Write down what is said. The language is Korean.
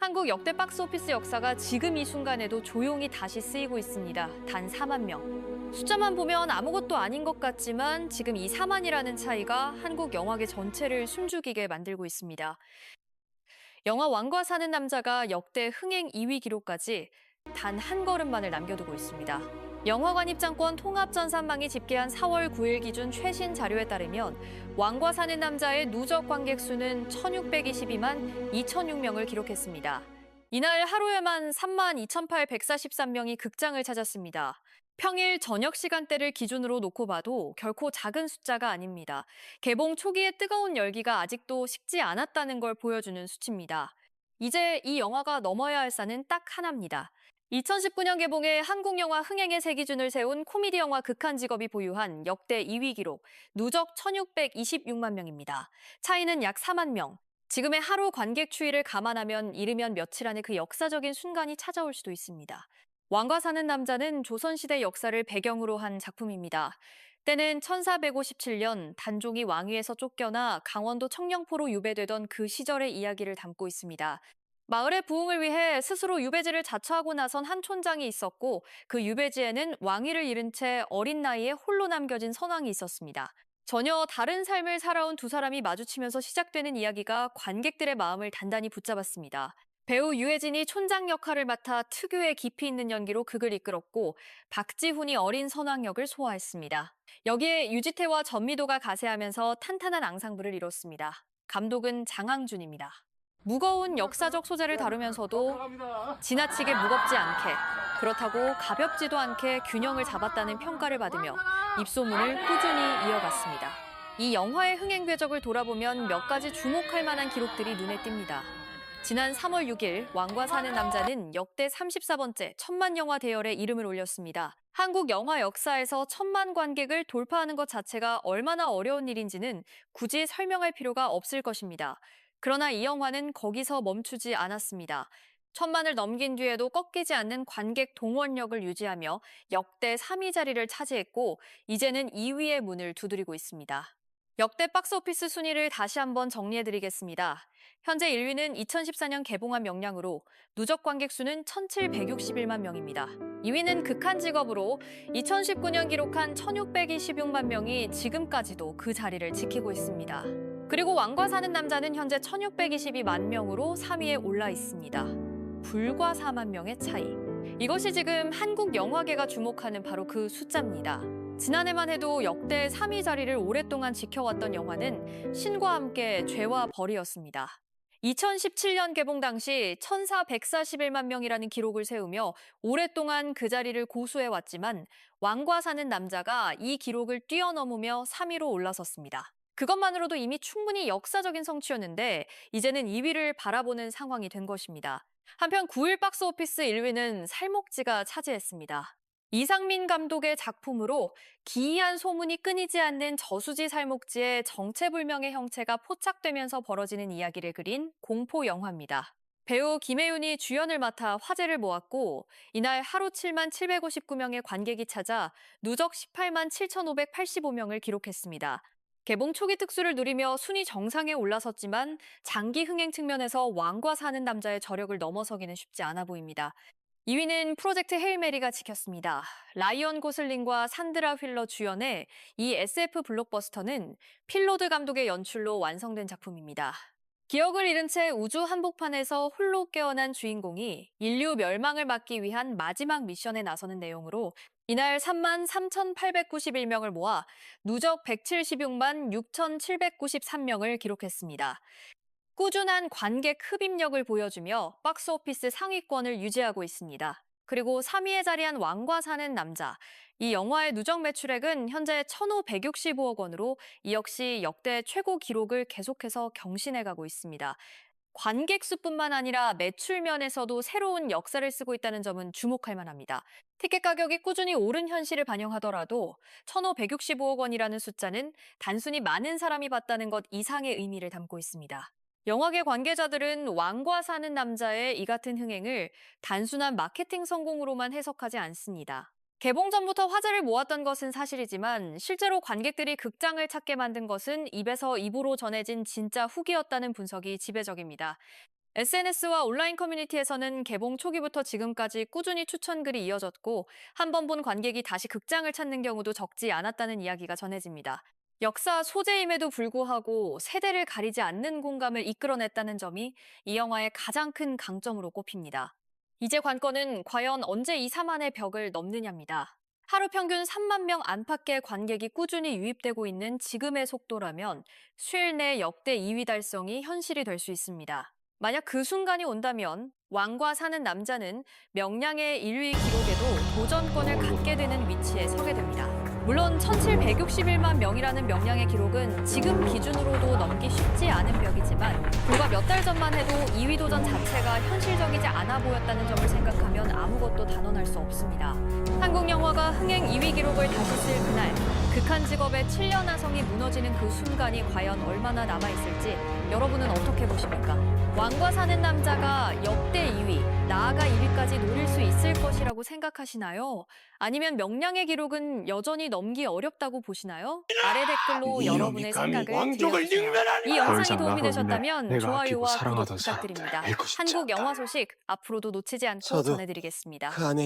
한국 역대 박스오피스 역사가 지금 이 순간에도 조용히 다시 쓰이고 있습니다. 단 4만 명. 숫자만 보면 아무것도 아닌 것 같지만 지금 이 4만이라는 차이가 한국 영화계 전체를 숨죽이게 만들고 있습니다. 영화 왕과 사는 남자가 역대 흥행 2위 기록까지 단 한 걸음만을 남겨두고 있습니다. 영화관 입장권 통합 전산망이 집계한 4월 9일 기준 최신 자료에 따르면 왕과 사는 남자의 누적 관객 수는 1,622만 2,006명을 기록했습니다. 이날 하루에만 32,843명이 극장을 찾았습니다. 평일 저녁 시간대를 기준으로 놓고 봐도 결코 작은 숫자가 아닙니다. 개봉 초기의 뜨거운 열기가 아직도 식지 않았다는 걸 보여주는 수치입니다. 이제 이 영화가 넘어야 할 산은 딱 하나입니다. 2019년 개봉해 한국 영화 흥행의 새 기준을 세운 코미디 영화 극한직업이 보유한 역대 2위 기록, 누적 1,626만 명입니다. 차이는 약 4만 명. 지금의 하루 관객 추이를 감안하면 이르면 며칠 안에 그 역사적인 순간이 찾아올 수도 있습니다. 왕과 사는 남자는 조선시대 역사를 배경으로 한 작품입니다. 때는 1457년 단종이 왕위에서 쫓겨나 강원도 청령포로 유배되던 그 시절의 이야기를 담고 있습니다. 마을의 부흥을 위해 스스로 유배지를 자처하고 나선 한 촌장이 있었고 그 유배지에는 왕위를 잃은 채 어린 나이에 홀로 남겨진 선왕이 있었습니다. 전혀 다른 삶을 살아온 두 사람이 마주치면서 시작되는 이야기가 관객들의 마음을 단단히 붙잡았습니다. 배우 유해진이 촌장 역할을 맡아 특유의 깊이 있는 연기로 극을 이끌었고 박지훈이 어린 선왕 역을 소화했습니다. 여기에 유지태와 전미도가 가세하면서 탄탄한 앙상블을 이뤘습니다. 감독은 장항준입니다. 무거운 역사적 소재를 다루면서도 지나치게 무겁지 않게, 그렇다고 가볍지도 않게 균형을 잡았다는 평가를 받으며 입소문을 꾸준히 이어갔습니다. 이 영화의 흥행 궤적을 돌아보면 몇 가지 주목할 만한 기록들이 눈에 띕니다. 지난 3월 6일 왕과 사는 남자는 역대 34번째 천만 영화 대열에 이름을 올렸습니다. 한국 영화 역사에서 1,000만 관객을 돌파하는 것 자체가 얼마나 어려운 일인지는 굳이 설명할 필요가 없을 것입니다. 그러나 이 영화는 거기서 멈추지 않았습니다. 1,000만을 넘긴 뒤에도 꺾이지 않는 관객 동원력을 유지하며 역대 3위 자리를 차지했고 이제는 2위의 문을 두드리고 있습니다. 역대 박스오피스 순위를 다시 한번 정리해드리겠습니다. 현재 1위는 2014년 개봉한 명량으로 누적 관객 수는 1,761만 명입니다. 2위는 극한직업으로 2019년 기록한 1,626만 명이 지금까지도 그 자리를 지키고 있습니다. 그리고 왕과 사는 남자는 현재 1,622만 명으로 3위에 올라 있습니다. 불과 4만 명의 차이. 이것이 지금 한국 영화계가 주목하는 바로 그 숫자입니다. 지난해만 해도 역대 3위 자리를 오랫동안 지켜왔던 영화는 신과 함께 죄와 벌이었습니다. 2017년 개봉 당시 1,441만 명이라는 기록을 세우며 오랫동안 그 자리를 고수해왔지만 왕과 사는 남자가 이 기록을 뛰어넘으며 3위로 올라섰습니다. 그것만으로도 이미 충분히 역사적인 성취였는데 이제는 2위를 바라보는 상황이 된 것입니다. 한편 9일 박스오피스 1위는 살목지가 차지했습니다. 이상민 감독의 작품으로 기이한 소문이 끊이지 않는 저수지 살목지의 정체불명의 형체가 포착되면서 벌어지는 이야기를 그린 공포 영화입니다. 배우 김혜윤이 주연을 맡아 화제를 모았고 이날 하루 7만 759명의 관객이 찾아 누적 18만 7,585명을 기록했습니다. 개봉 초기 특수를 누리며 순위 정상에 올라섰지만 장기 흥행 측면에서 왕과 사는 남자의 저력을 넘어서기는 쉽지 않아 보입니다. 2위는 프로젝트 헤일 메리가 지켰습니다. 라이언 고슬링과 산드라 휠러 주연의 이 SF 블록버스터는 필로드 감독의 연출로 완성된 작품입니다. 기억을 잃은 채 우주 한복판에서 홀로 깨어난 주인공이 인류 멸망을 막기 위한 마지막 미션에 나서는 내용으로 이날 3만 3,891명을 모아 누적 176만 6,793명을 기록했습니다. 꾸준한 관객 흡입력을 보여주며 박스오피스 상위권을 유지하고 있습니다. 그리고 3위에 자리한 왕과 사는 남자. 이 영화의 누적 매출액은 현재 1,565억 원으로 이 역시 역대 최고 기록을 계속해서 경신해가고 있습니다. 관객 수뿐만 아니라 매출 면에서도 새로운 역사를 쓰고 있다는 점은 주목할 만합니다. 티켓 가격이 꾸준히 오른 현실을 반영하더라도 1,565억 원이라는 숫자는 단순히 많은 사람이 봤다는 것 이상의 의미를 담고 있습니다. 영화계 관계자들은 왕과 사는 남자의 이 같은 흥행을 단순한 마케팅 성공으로만 해석하지 않습니다. 개봉 전부터 화제를 모았던 것은 사실이지만 실제로 관객들이 극장을 찾게 만든 것은 입에서 입으로 전해진 진짜 후기였다는 분석이 지배적입니다. SNS와 온라인 커뮤니티에서는 개봉 초기부터 지금까지 꾸준히 추천글이 이어졌고 한 번 본 관객이 다시 극장을 찾는 경우도 적지 않았다는 이야기가 전해집니다. 역사 소재임에도 불구하고 세대를 가리지 않는 공감을 이끌어냈다는 점이 이 영화의 가장 큰 강점으로 꼽힙니다. 이제 관건은 과연 언제 이 4만의 벽을 넘느냐입니다. 하루 평균 3만 명 안팎의 관객이 꾸준히 유입되고 있는 지금의 속도라면 수일 내 역대 2위 달성이 현실이 될 수 있습니다. 만약 그 순간이 온다면 왕과 사는 남자는 명량의 1위 기록에도 도전권을 갖게 되는 위치에 서게 됩니다. 물론 1761만 명이라는 명량의 기록은 지금 기준으로도 넘기 쉽지 않은 벽이지만 불과 몇 달 전만 해도 2위 도전 자체가 현실적이지 않아 보였다는 점을 생각하면 아무것도 단언할 수 없습니다. 한국 영화가 흥행 2위 기록을 다시 쓸 그날, 극한 직업의 7년 하성이 무너지는 그 순간이 과연 얼마나 남아있을지 여러분은 어떻게 보십니까? 왕과 사는 남자가 역대 2위, 나아가 1위까지 노릴 수 있을 것이라고 생각하시나요? 아니면 명량의 기록은 여전히 넘기 어렵다고 보시나요? 아래 댓글로 여러분의 생각을 들려주세요. 이 영상이 도움이 되셨다면 좋아요와 구독 부탁드립니다. 한국 영화 소식 앞으로도 놓치지 않고 전해드리겠습니다. 그 안에